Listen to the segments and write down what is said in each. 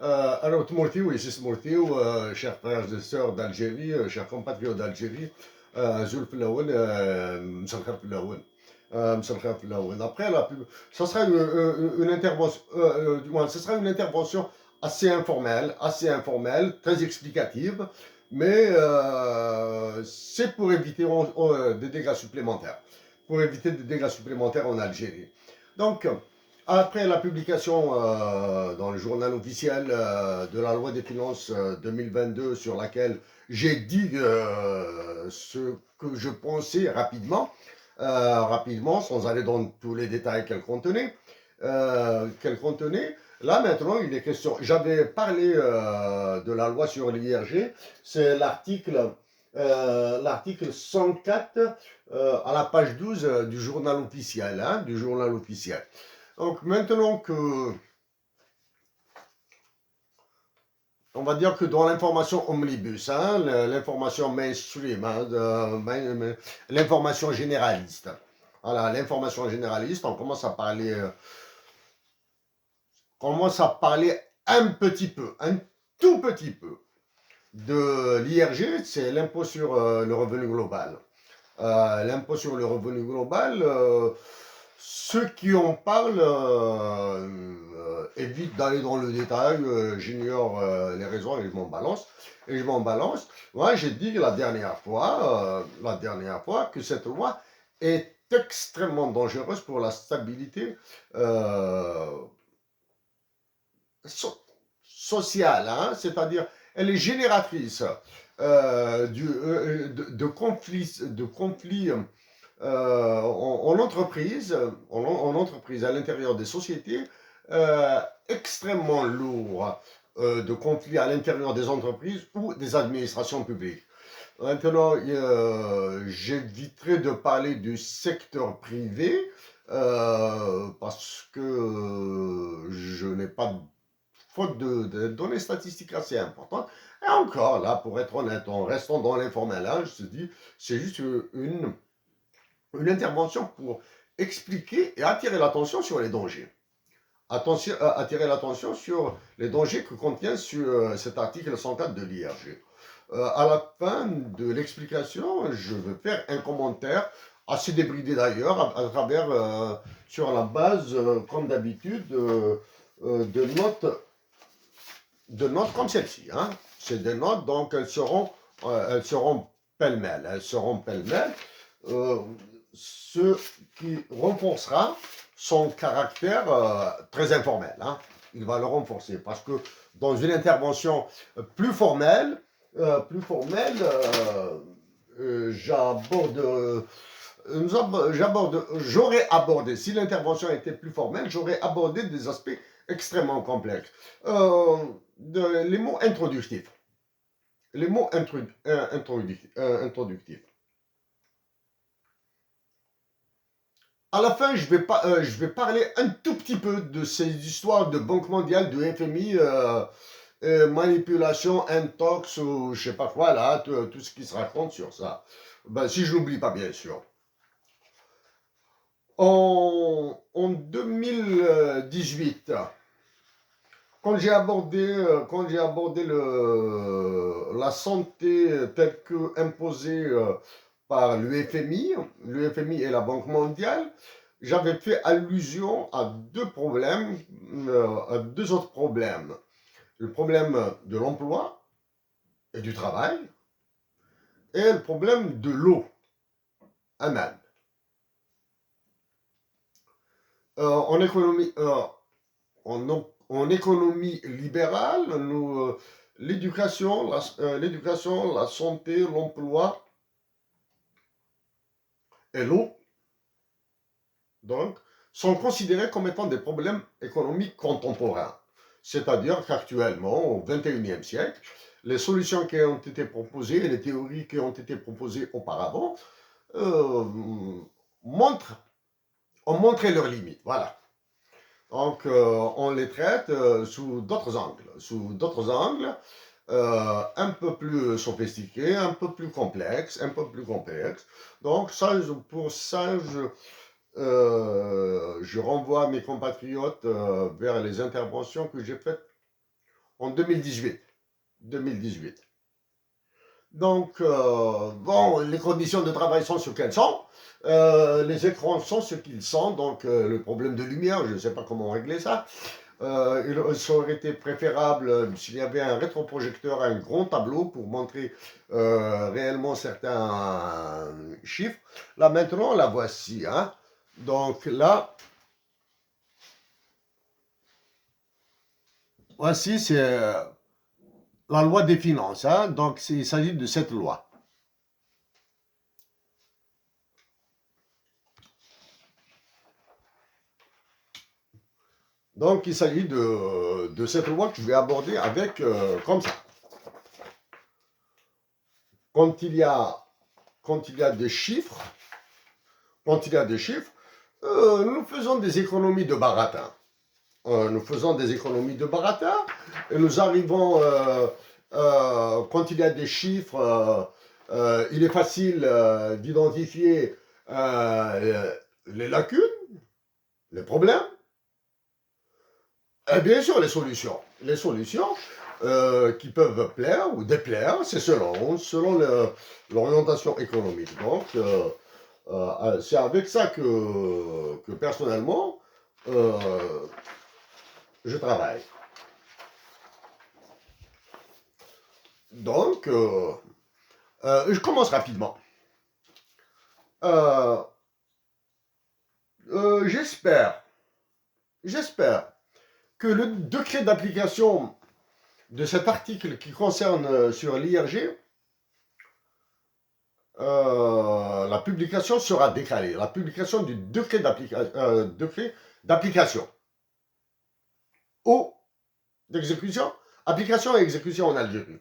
Alors, Timothée, ici Timothée, chers frères et sœurs d'Algérie, chers compatriotes d'Algérie, Zulf Laouen, Msalkha Laouen. Msalkha Laouen. Après, ça sera une intervention, du moins, ce sera une intervention assez informelle, très explicative, mais c'est pour éviter des dégâts supplémentaires, pour éviter des dégâts supplémentaires en Algérie. Donc, après la publication dans le journal officiel de la loi des finances 2022 sur laquelle j'ai dit ce que je pensais rapidement, sans aller dans tous les détails qu'elle contenait, là maintenant il est question, j'avais parlé de la loi sur l'IRG, c'est l'article 104 à la page 12 du journal officiel, hein, du journal officiel. Donc maintenant que, on va dire que dans l'information omnibus, hein, l'information mainstream, hein, l'information généraliste, voilà, l'information généraliste, commence à parler un petit peu, un tout petit peu de l'IRG, c'est l'impôt sur le revenu global. L'impôt sur le revenu global, ceux qui en parlent évitent d'aller dans le détail, j'ignore les raisons et je m'en balance. Et je m'en balance. Moi, j'ai dit la dernière fois, que cette loi est extrêmement dangereuse pour la stabilité so- sociale, hein, c'est-à-dire elle est génératrice de conflits en entreprise, en entreprise, à l'intérieur des sociétés, extrêmement lourd de conflits à l'intérieur des entreprises ou des administrations publiques. Maintenant, j'éviterai de parler du secteur privé parce que je n'ai pas, faute de données statistiques assez importantes. Et encore, là, pour être honnête, en restant dans l'informel, hein, je te dis, c'est juste une intervention pour expliquer et attirer l'attention sur les dangers. Attirer l'attention sur les dangers que contient cet article 104 de l'IRG. À la fin de l'explication, je vais faire un commentaire assez débridé d'ailleurs, à travers, sur la base, comme d'habitude, de notes comme celle-ci. Hein. C'est des notes, donc elles seront pêle-mêle. Elles seront pêle-mêle. Euh, ce qui renforcera son caractère très informel. Hein. Il va le renforcer parce que dans une intervention plus formelle, j'aurais abordé, si l'intervention était plus formelle, j'aurais abordé des aspects extrêmement complexes. Les mots introductifs. Les mots introductifs. À la fin, je vais parler un tout petit peu de ces histoires de Banque mondiale, de FMI, manipulation, intox ou je sais pas quoi, là, tout ce qui se raconte sur ça. Ben, si je n'oublie pas, bien sûr. En 2018, quand j'ai abordé la santé telle que imposée par l'UFMI et la Banque mondiale, j'avais fait allusion à à deux autres problèmes. Le problème de l'emploi et du travail et le problème de l'eau, Aman. En économie, en économie libérale, l'éducation, la santé, l'emploi et l'eau, donc, sont considérés comme étant des problèmes économiques contemporains. C'est-à-dire qu'actuellement, au XXIe siècle, les solutions qui ont été proposées, les théories qui ont été proposées auparavant, euh, montrent, ont montré leurs limites. Voilà. Donc, on les traite sous d'autres angles. Sous d'autres angles, un peu plus sophistiqués, un peu plus complexes, un peu plus complexes. Donc, pour ça, je renvoie mes compatriotes vers les interventions que j'ai faites en 2018. 2018. Donc, bon, les conditions de travail sont ce qu'elles sont. Les écrans sont ce qu'ils sont. Donc, le problème de lumière, je ne sais pas comment régler ça. Il aurait été préférable s'il y avait un rétroprojecteur, un grand tableau pour montrer réellement certains chiffres. Là, maintenant, la voici. Hein. Donc, là, voici, c'est la loi des finances. Hein. Donc, il s'agit de cette loi. Donc, il s'agit de cette loi que je vais aborder avec, comme ça. Quand il y a des chiffres, nous faisons des économies de baratin. Nous faisons des économies de baratin et nous arrivons, quand il y a des chiffres, il est facile d'identifier les lacunes, les problèmes, et bien sûr les solutions. Les solutions qui peuvent plaire ou déplaire, c'est selon l'orientation économique. Donc, c'est avec ça que personnellement, je travaille. Donc, je commence rapidement. J'espère que le décret d'application de cet article qui concerne sur l'IRG, la publication sera décalée. La publication du décret d'application ou d'exécution, application et exécution en Algérie.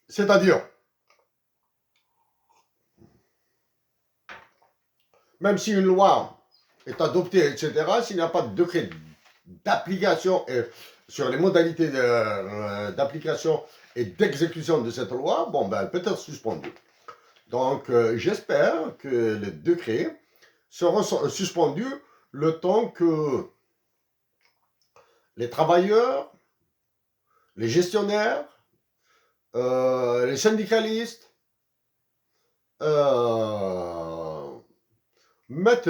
C'est-à-dire, même si une loi est adoptée, etc., s'il n'y a pas de décret d'application sur les modalités d'application et d'exécution de cette loi, bon, ben, elle peut être suspendue. Donc, j'espère que les décrets seront suspendus le temps que les travailleurs, les gestionnaires, les syndicalistes mettent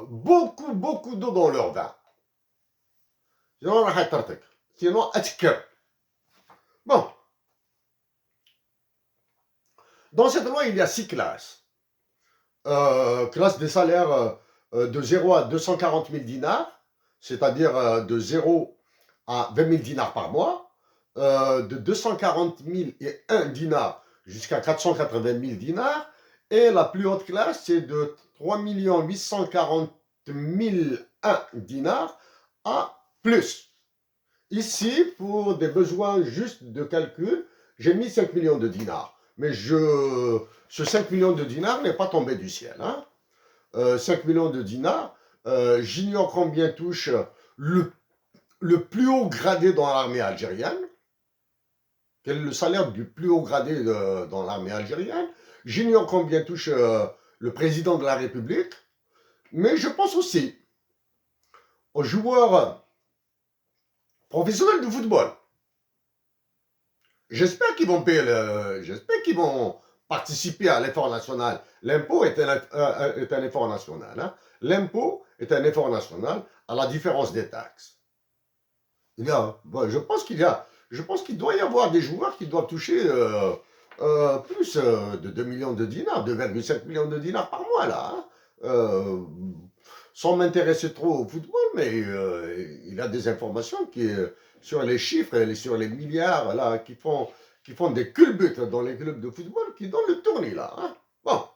beaucoup d'eau dans leur vin. Sinon, bon. Dans cette loi, il y a 6 classes. Classe des salaires de 0 à 240 000 dinars, c'est-à-dire de 0 à 20 000 dinars par mois, de 240 001 dinars jusqu'à 480 000 dinars, et la plus haute classe, c'est de 3 840 001 dinars à plus. Ici, pour des besoins juste de calcul, j'ai mis 5 millions de dinars. Mais ce 5 millions de dinars n'est pas tombé du ciel. Hein. 5 millions de dinars, j'ignore combien touche le plus haut gradé dans l'armée algérienne. Quel est le salaire du plus haut gradé dans l'armée algérienne? J'ignore combien touche le président de la République. Mais je pense aussi aux joueurs professionnels de football. J'espère qu'ils vont payer j'espère qu'ils vont participer à l'effort national. L'impôt est un effort national. Hein. L'impôt est un effort national à la différence des taxes. Je pense qu'il doit y avoir des joueurs qui doivent toucher plus de 2 millions de dinars, 2,5 millions de dinars par mois là. Hein. Sans m'intéresser trop au football, mais il y a des informations sur les chiffres et sur les milliards là, qui font des culbutes dans les clubs de football qui donnent le tournis là. Hein. Bon.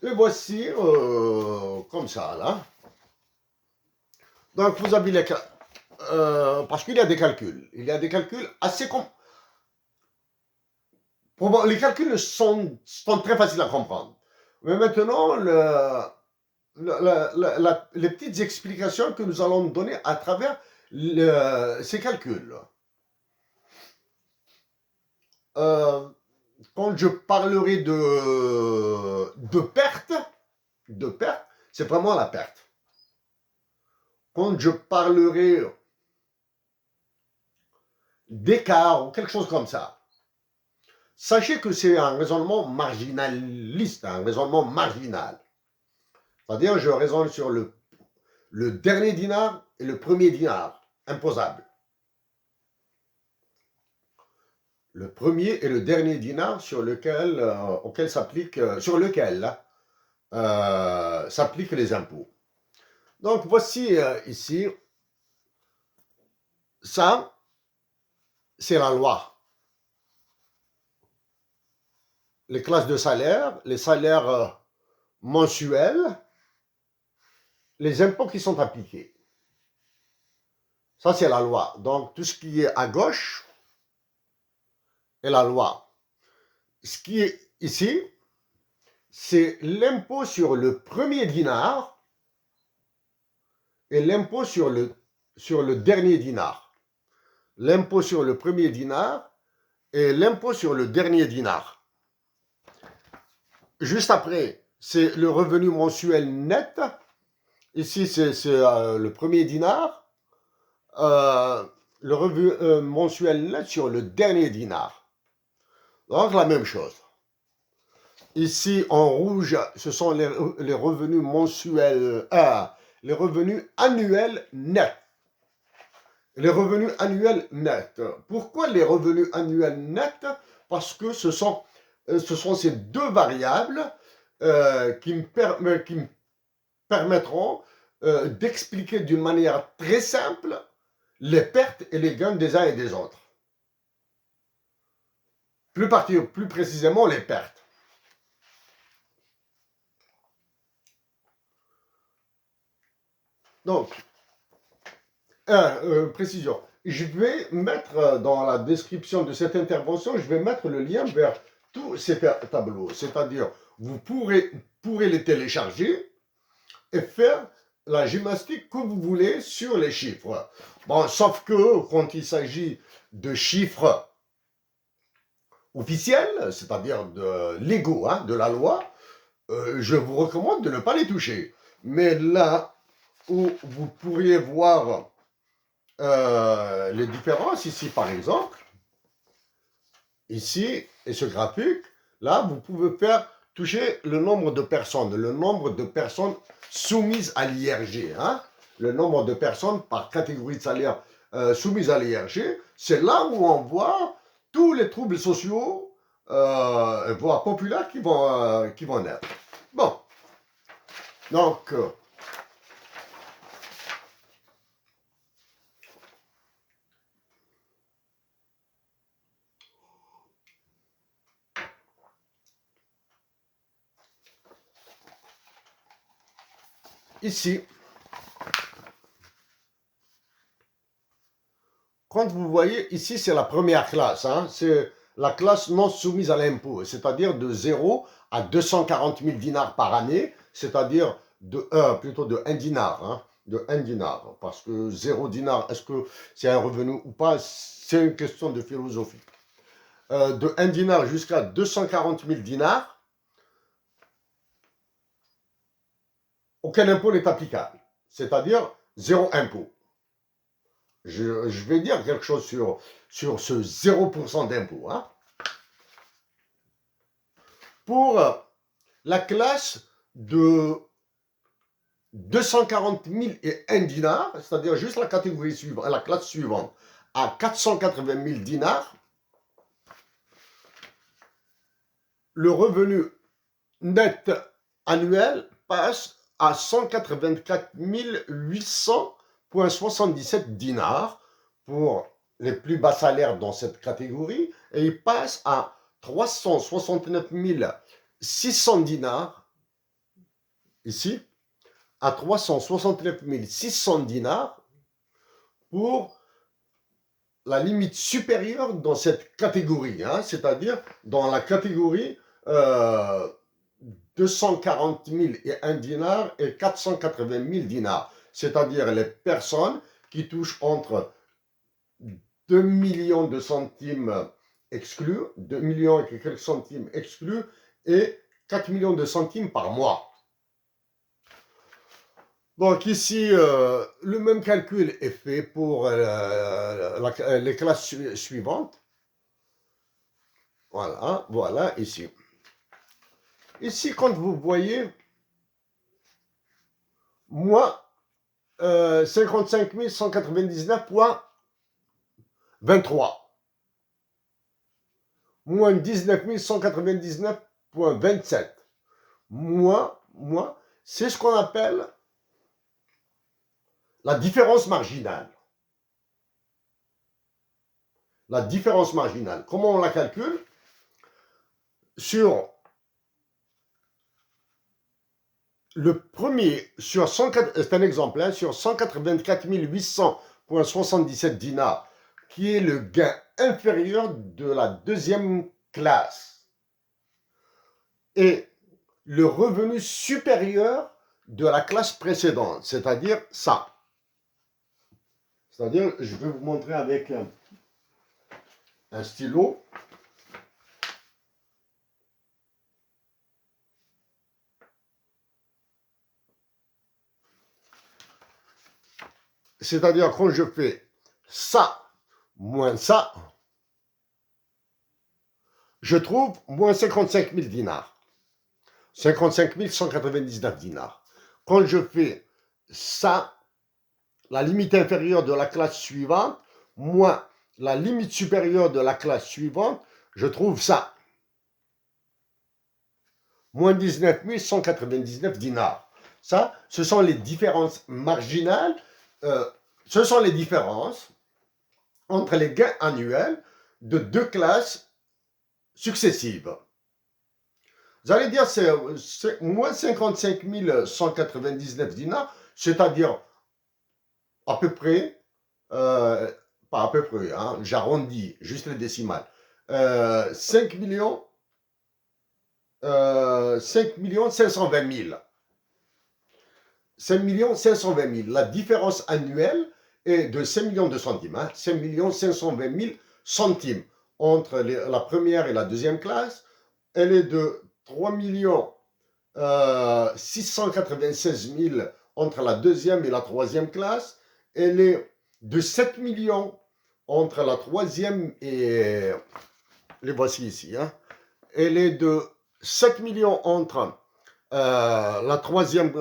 Et voici, comme ça là. Donc vous avez parce qu'il y a des calculs. Il y a des calculs assez les calculs sont très faciles à comprendre. Mais maintenant, les petites explications que nous allons donner à travers ces calculs. Quand je parlerai de perte, c'est vraiment la perte. quand je parlerai d'écart ou quelque chose comme ça, sachez que c'est un raisonnement marginaliste, un raisonnement marginal. C'est-à-dire, je raisonne sur le dernier dinar et le premier dinar, imposable. Le premier et le dernier dinar sur lequel, s'appliquent les impôts. Donc, voici ici, ça, c'est la loi. Les classes de salaire, les salaires mensuels, les impôts qui sont appliqués. Ça, c'est la loi. Donc, tout ce qui est à gauche est la loi. Ce qui est ici, c'est l'impôt sur le premier dinar et l'impôt sur le dernier dinar. L'impôt sur le premier dinar et l'impôt sur le dernier dinar. Juste après, c'est le revenu mensuel net. Ici, c'est le premier dinar. Le revenu mensuel net sur le dernier dinar. Donc, la même chose. Ici, en rouge, ce sont les revenus mensuels, les revenus annuels nets. Les revenus annuels nets. Pourquoi les revenus annuels nets? Parce que ce sont ces deux variables qui me permettront d'expliquer d'une manière très simple les pertes et les gains des uns et des autres. Plus précisément, les pertes. Donc, précision. Je vais mettre dans la description de cette intervention, je vais mettre le lien vers tous ces tableaux. C'est-à-dire, vous pourrez les télécharger et faire la gymnastique que vous voulez sur les chiffres. Bon, sauf que quand il s'agit de chiffres officiels, c'est-à-dire de légaux, hein, de la loi, je vous recommande de ne pas les toucher. Mais là où vous pourriez voir les différences, ici par exemple, ici, et ce graphique, là, vous pouvez toucher le nombre de personnes soumises à l'IRG, hein, le nombre de personnes par catégorie de salaire soumises à l'IRG, c'est là où on voit tous les troubles sociaux, voire populaires qui vont naître. Bon, donc, ici, quand vous voyez, ici c'est la première classe, hein, c'est la classe non soumise à l'impôt, c'est-à-dire de 0 à 240 000 dinars par année, c'est-à-dire plutôt de 1 dinar, hein, de 1 dinar, parce que 0 dinar, est-ce que c'est un revenu ou pas, c'est une question de philosophie. De 1 dinar jusqu'à 240 000 dinars, aucun impôt n'est applicable, c'est-à-dire 0 impôt. Je vais dire quelque chose sur ce 0% d'impôt. Hein. Pour la classe de 240 000 et 1 dinar, c'est-à-dire juste la catégorie suivante, la classe suivante, à 480 000 dinars, le revenu net annuel passe à 184 800,77 dinars pour les plus bas salaires dans cette catégorie, et il passe à 369 600 dinars, ici, à 369 600 dinars pour la limite supérieure dans cette catégorie, hein, c'est-à-dire dans la catégorie 240 000 et 1 dinar et 480 000 dinars, c'est-à-dire les personnes qui touchent entre 2 millions de centimes exclus, 2 millions et quelques centimes exclus, et 4 millions de centimes par mois. Donc ici, le même calcul est fait pour les classes suivantes. Voilà, voilà, ici. Ici, quand vous voyez, moi, 55 199,23, moins 19 199,27. Moi, c'est ce qu'on appelle la différence marginale. La différence marginale. Comment on la calcule? Sur le premier, sur 104, c'est un exemple, hein, sur 184 800,77 dinars, qui est le gain inférieur de la deuxième classe, et le revenu supérieur de la classe précédente, c'est-à-dire ça. C'est-à-dire, je vais vous montrer avec un stylo. C'est-à-dire, quand je fais ça moins ça, je trouve moins 55 000 dinars. 55 199 dinars. Quand je fais ça, la limite inférieure de la classe suivante, moins la limite supérieure de la classe suivante, je trouve ça. Moins 19 199 dinars. Ça, ce sont les différences marginales. Ce sont les différences entre les gains annuels de deux classes successives. Vous allez dire, c'est moins 55 199 dinars, c'est-à-dire à peu près, pas à peu près, hein, j'arrondis juste les décimales, 5 millions, 5 520 000. 5 520 000. La différence annuelle est de 5 millions de centimes, hein, 5 520 000 centimes entre la première et la deuxième classe. Elle est de 3 696 000 entre la deuxième et la troisième classe. Elle est de 7 millions entre la troisième et... Les voici ici. Hein. Elle est de 7 millions entre la troisième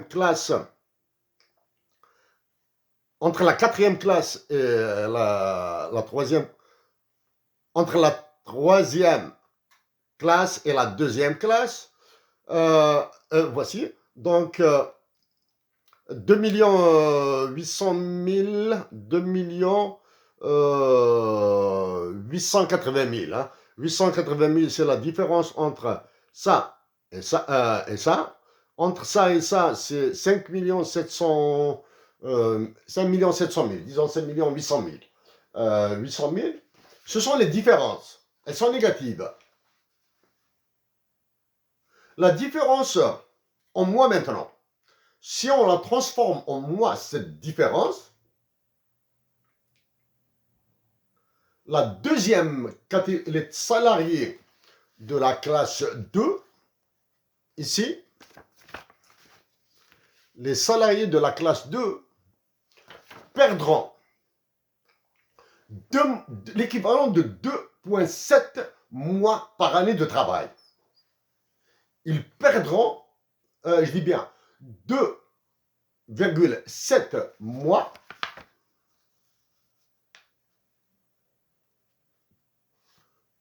classe, entre la quatrième classe et la troisième, entre la troisième classe et la deuxième classe. Voici, donc 2 800 000, 2 880 000. Hein. 880 000, c'est la différence entre ça et ça. Et ça. Entre ça et ça, c'est 5 700 000, disons 5 800 000. 800 000, ce sont les différences. Elles sont négatives. La différence en mois maintenant, si on la transforme en mois, cette différence, la deuxième catégorie, les salariés de la classe 2, ici, les salariés de la classe 2 perdront l'équivalent de 2,7 mois par année de travail. Ils perdront, je dis bien, 2,7 mois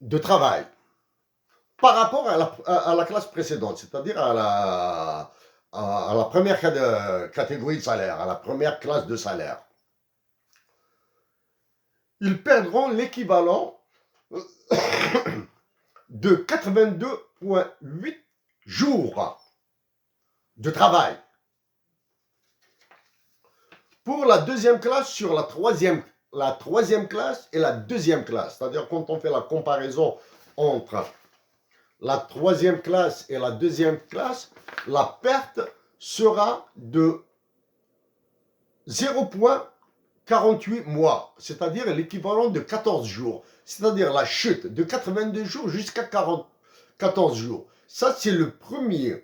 de travail par rapport à la classe précédente, c'est-à-dire à la première catégorie de salaire, à la première classe de salaire. Ils perdront l'équivalent de 82,8 jours de travail. Pour la deuxième classe sur la troisième classe et la deuxième classe, c'est-à-dire quand on fait la comparaison entre la troisième classe et la deuxième classe, la perte sera de 0,48 mois, c'est-à-dire l'équivalent de 14 jours, c'est-à-dire la chute de 82 jours jusqu'à 14 jours. Ça, c'est le première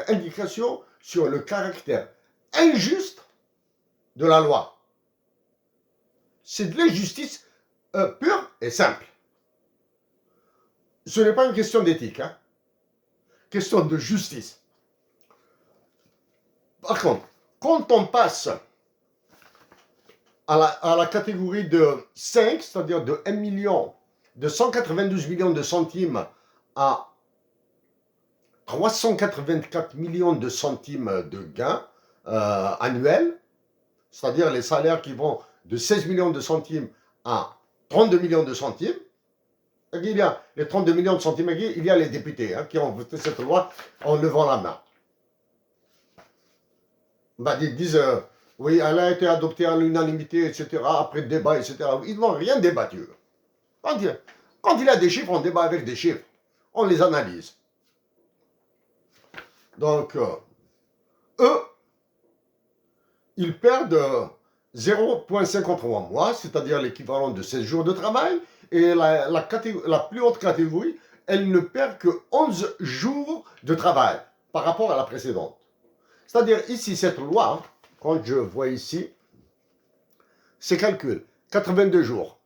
indication sur le caractère injuste de la loi. C'est de l'injustice pure et simple. Ce n'est pas une question d'éthique, hein. Question de justice. Par contre, quand on passe à la catégorie de 5, c'est-à-dire de 1 million, de 192 millions de centimes à 384 millions de centimes de gains annuels, c'est-à-dire les salaires qui vont de 16 millions de centimes à 32 millions de centimes. Il y a les 32 millions de centimes, il y a les députés qui ont voté cette loi en levant la main. Ils disent, oui, elle a été adoptée à l'unanimité, etc., après débat, etc. Ils n'ont rien débattu. Quand il y a des chiffres, on débat avec des chiffres. On les analyse. Donc, eux, ils perdent 0,53 mois, c'est-à-dire l'équivalent de 16 jours de travail, et la plus haute catégorie, elle ne perd que 11 jours de travail par rapport à la précédente. C'est-à-dire ici, cette loi, quand je vois ici, c'est calcul, 82 jours,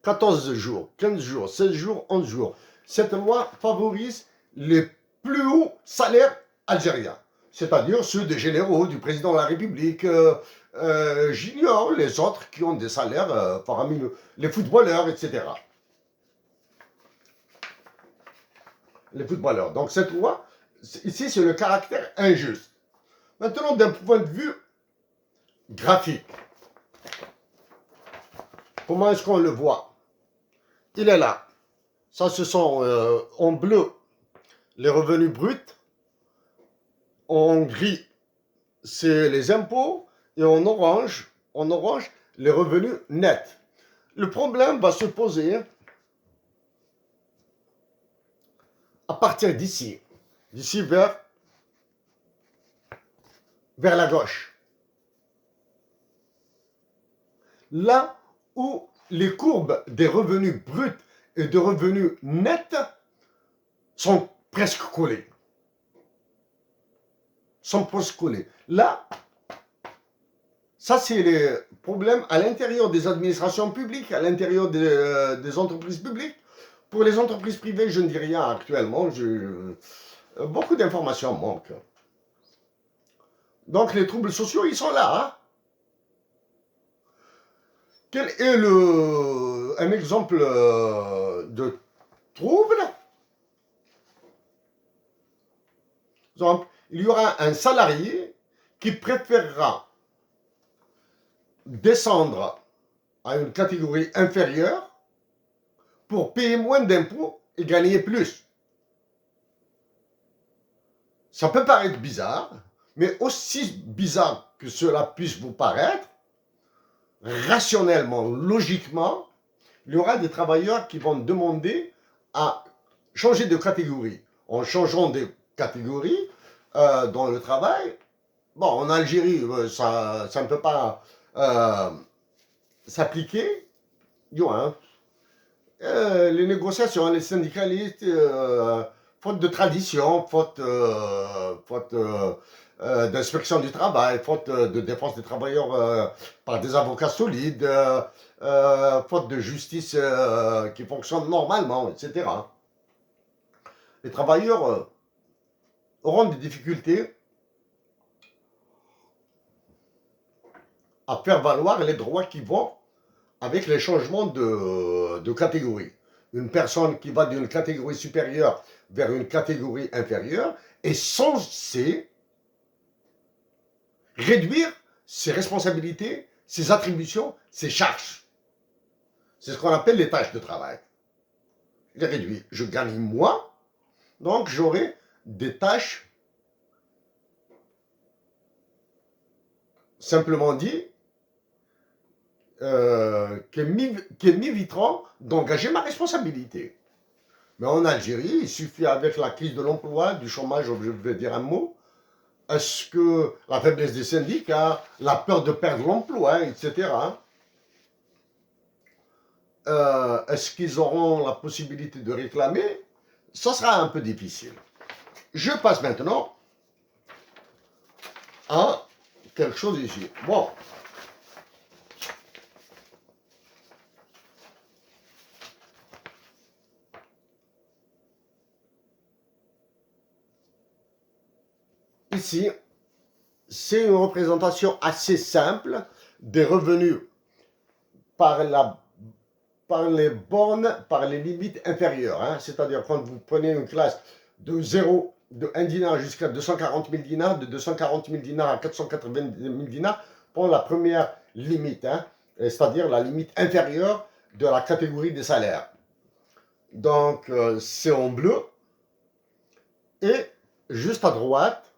14 jours, 15 jours, 16 jours, 11 jours. Cette loi favorise les plus hauts salaires algériens, c'est-à-dire ceux des généraux, du président de la République, j'ignore les autres qui ont des salaires faramineux, les footballeurs, etc. Les footballeurs. Donc cette loi, ici, c'est le caractère injuste. Maintenant, d'un point de vue graphique, comment est-ce qu'on le voit? Il est là. Ça, ce sont en bleu les revenus bruts, en gris, c'est les impôts, et en orange, les revenus nets. Le problème va se poser à partir d'ici vers la gauche. Là où les courbes des revenus bruts et de revenus nets sont presque collées. Là, ça c'est les problèmes à l'intérieur des administrations publiques, à l'intérieur des entreprises publiques. Pour les entreprises privées, je ne dis rien actuellement. Beaucoup d'informations manquent. Donc les troubles sociaux, ils sont là. Quel est un exemple de trouble? Par exemple, il y aura un salarié qui préférera descendre à une catégorie inférieure pour payer moins d'impôts et gagner plus. Ça peut paraître bizarre, mais aussi bizarre que cela puisse vous paraître, rationnellement, logiquement, il y aura des travailleurs qui vont demander à changer de catégorie. En changeant de catégorie dans le travail, bon, en Algérie, ça ne peut pas s'appliquer. Les négociations, les syndicalistes, faute de tradition, faute d'inspection du travail, faute de défense des travailleurs par des avocats solides, faute de justice qui fonctionne normalement, etc. Les travailleurs auront des difficultés à faire valoir les droits qui vont avec les changements de catégorie. Une personne qui va d'une catégorie supérieure vers une catégorie inférieure est censée réduire ses responsabilités, ses attributions, ses charges. C'est ce qu'on appelle les tâches de travail. Il est réduit. Je gagne moins, donc j'aurai des tâches, simplement dit, qui m'éviteront d'engager ma responsabilité. Mais en Algérie, il suffit avec la crise de l'emploi, du chômage, je vais dire un mot, est-ce que la faiblesse des syndicats, la peur de perdre l'emploi, etc., est-ce qu'ils auront la possibilité de réclamer? Ça sera un peu difficile. Je passe maintenant quelque chose ici. Bon. Ici, c'est une représentation assez simple des revenus par les bornes, par les limites inférieures. Hein. C'est-à-dire quand vous prenez une classe de 0, de 1 dinar jusqu'à 240 000 dinars, de 240 000 dinars à 480 000 dinars, pour la première limite, hein, c'est-à-dire la limite inférieure de la catégorie des salaires. Donc, c'est en bleu. Et juste à droite,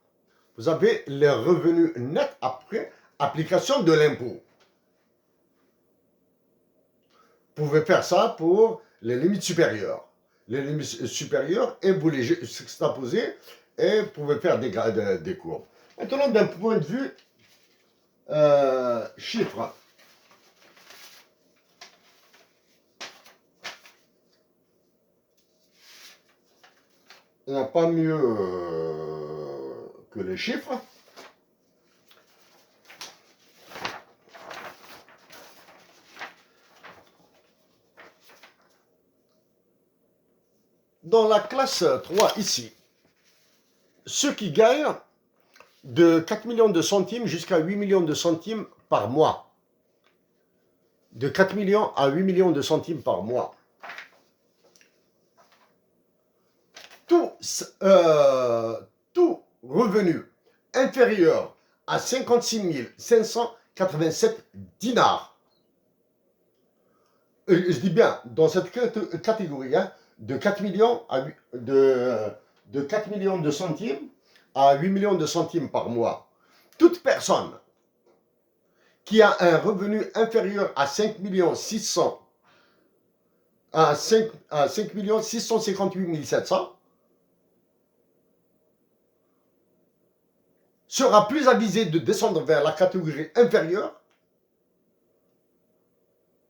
vous avez les revenus nets après application de l'impôt. Vous pouvez faire ça pour les limites supérieures. Les limites supérieures, et vous les juxtaposez et vous pouvez faire des courbes. Maintenant, d'un point de vue chiffres. Il n'y a pas mieux que les chiffres. Dans la classe 3 ici, ceux qui gagnent de 4 millions de centimes jusqu'à 8 millions de centimes par mois. De 4 millions à 8 millions de centimes par mois. Tout revenu inférieur à 56 587 dinars. Je dis bien, dans cette catégorie, hein, de 4 millions de 4 millions de centimes à 8 millions de centimes par mois. Toute personne qui a un revenu inférieur à 5 600 à 5 658 700 sera plus avisé de descendre vers la catégorie inférieure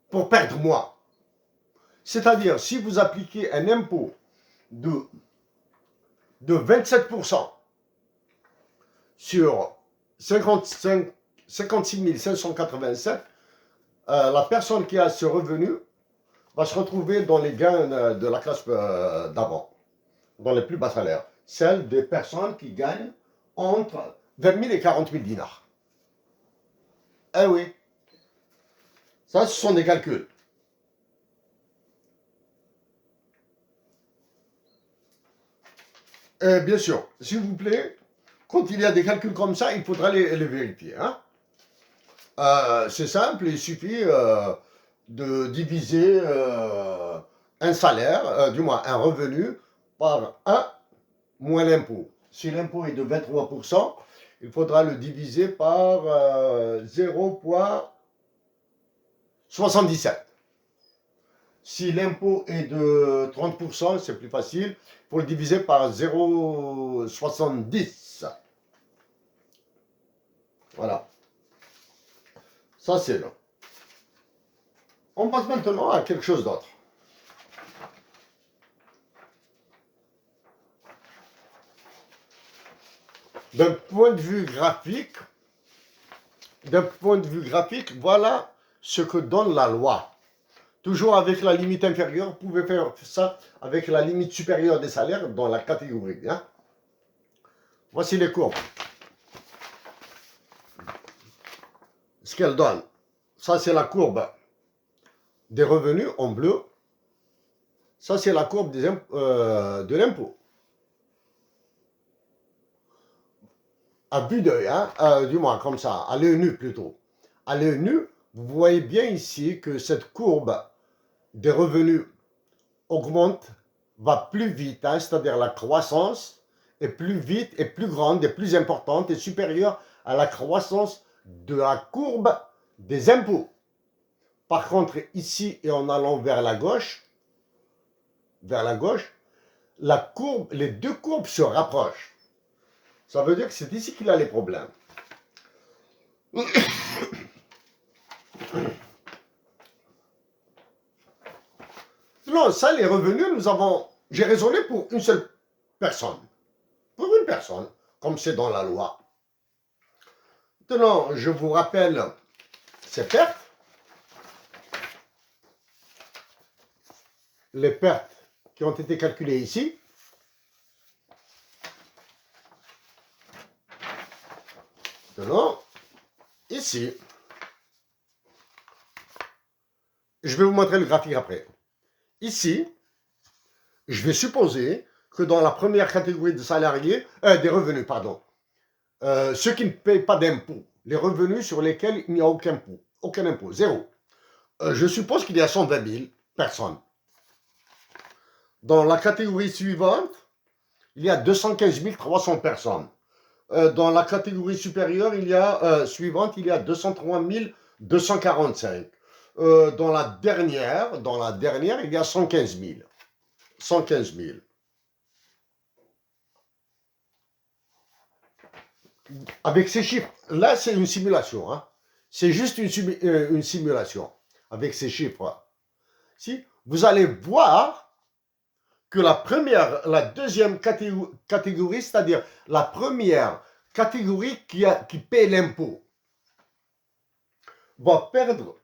pour perdre moins. C'est-à-dire, si vous appliquez un impôt de 27% sur 56 587, la personne qui a ce revenu va se retrouver dans les gains de la classe d'avant, dans les plus bas salaires. Celle des personnes qui gagnent entre 20 000 et 40 000 dinars. Eh oui. Ça, ce sont des calculs. Et bien sûr, s'il vous plaît, quand il y a des calculs comme ça, il faudra les vérifier. Hein. C'est simple, il suffit de diviser un salaire, du moins un revenu, par 1 moins l'impôt. Si l'impôt est de 23%, il faudra le diviser par 0,77. Si l'impôt est de 30%, c'est plus facile, il faut le diviser par 0,70. Voilà. Ça, c'est là. On passe maintenant à quelque chose d'autre. D'un point de vue graphique, voilà ce que donne la loi. Toujours avec la limite inférieure, vous pouvez faire ça avec la limite supérieure des salaires dans la catégorie. Hein. Voici les courbes. Ce qu'elles donnent. Ça, c'est la courbe des revenus en bleu. Ça, c'est la courbe de l'impôt. À vue d'œil, hein, du moins comme ça, à l'œil nu plutôt. À l'œil nu, vous voyez bien ici que cette courbe des revenus augmente, va plus vite, hein, c'est-à-dire la croissance est plus vite et plus grande et plus importante et supérieure à la croissance de la courbe des impôts. Par contre, ici, et en allant vers la gauche, les deux courbes se rapprochent. Ça veut dire que c'est ici qu'il a les problèmes. Non, ça, les revenus, j'ai raisonné pour une seule personne. Pour une personne, comme c'est dans la loi. Maintenant, je vous rappelle ces pertes. Les pertes qui ont été calculées ici. Maintenant, ici, je vais vous montrer le graphique après. Ici, je vais supposer que dans la première catégorie de salariés, des revenus, pardon, ceux qui ne payent pas d'impôts, les revenus sur lesquels il n'y a aucun impôt, zéro. Je suppose qu'il y a 120 000 personnes. Dans la catégorie suivante, il y a 215 300 personnes. Dans la catégorie supérieure, suivante, il y a 203 245. Dans la dernière, il y a 115 000. 115 000. Avec ces chiffres, là, c'est une simulation. Hein. C'est juste une simulation avec ces chiffres. Si vous allez voir que la deuxième catégorie, c'est-à-dire la première catégorie qui paie l'impôt, va perdre